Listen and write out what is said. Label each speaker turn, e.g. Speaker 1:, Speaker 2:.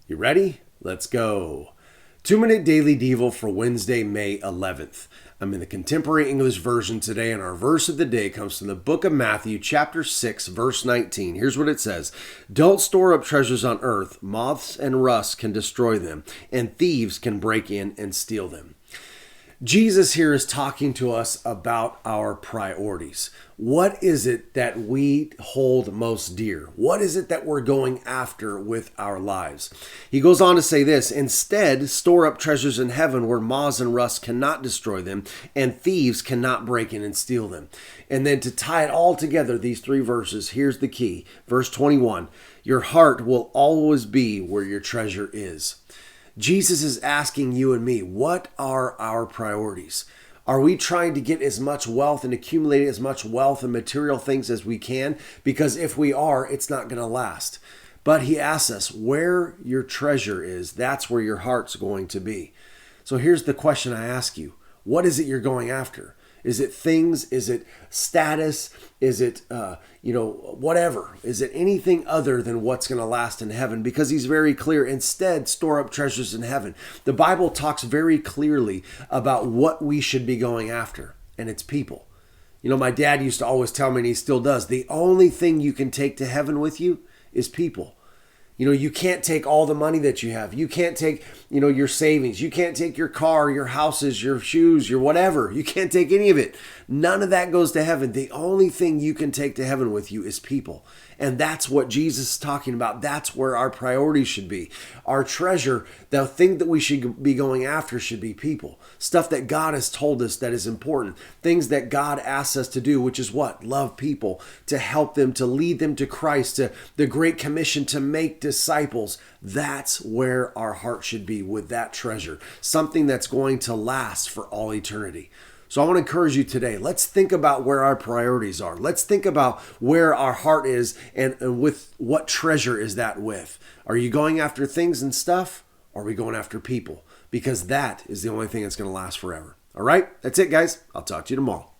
Speaker 1: You ready? Let's go. 2-minute daily devo for Wednesday, May 11th. I'm in the Contemporary English Version today, and our verse of the day comes from the book of Matthew, chapter 6, verse 19. Here's what it says. Don't store up treasures on earth. Moths and rust can destroy them, and thieves can break in and steal them. Jesus here is talking to us about our priorities. What is it that we hold most dear? What is it that we're going after with our lives? He goes on to say this, instead, store up treasures in heaven where moths and rust cannot destroy them and thieves cannot break in and steal them. And then to tie it all together, these three verses, here's the key. Verse 21, your heart will always be where your treasure is. Jesus is asking you and me, what are our priorities? Are we trying to get as much wealth and accumulate as much wealth and material things as we can? Because if we are, it's not going to last. But he asks us, where your treasure is, that's where your heart's going to be. So here's the question I ask you. What is it you're going after? Is it things? Is it status? Is it, whatever? Is it anything other than what's going to last in heaven? Because he's very clear. Instead, store up treasures in heaven. The Bible talks very clearly about what we should be going after, and it's people. You know, my dad used to always tell me, and he still does, the only thing you can take to heaven with you is people. You know, you can't take all the money that you have. You can't take, your savings. You can't take your car, your houses, your shoes, your whatever. You can't take any of it. None of that goes to heaven. The only thing you can take to heaven with you is people. And that's what Jesus is talking about. That's where our priorities should be. Our treasure, the thing that we should be going after should be people. Stuff that God has told us that is important. Things that God asks us to do, which is what? Love people, to help them, to lead them to Christ, to the Great Commission to make disciples. That's where our heart should be with that treasure. Something that's going to last for all eternity. So I want to encourage you today, let's think about where our priorities are. Let's think about where our heart is and with what treasure is that with. Are you going after things and stuff? Or are we going after people? Because that is the only thing that's going to last forever. All right, that's it, guys. I'll talk to you tomorrow.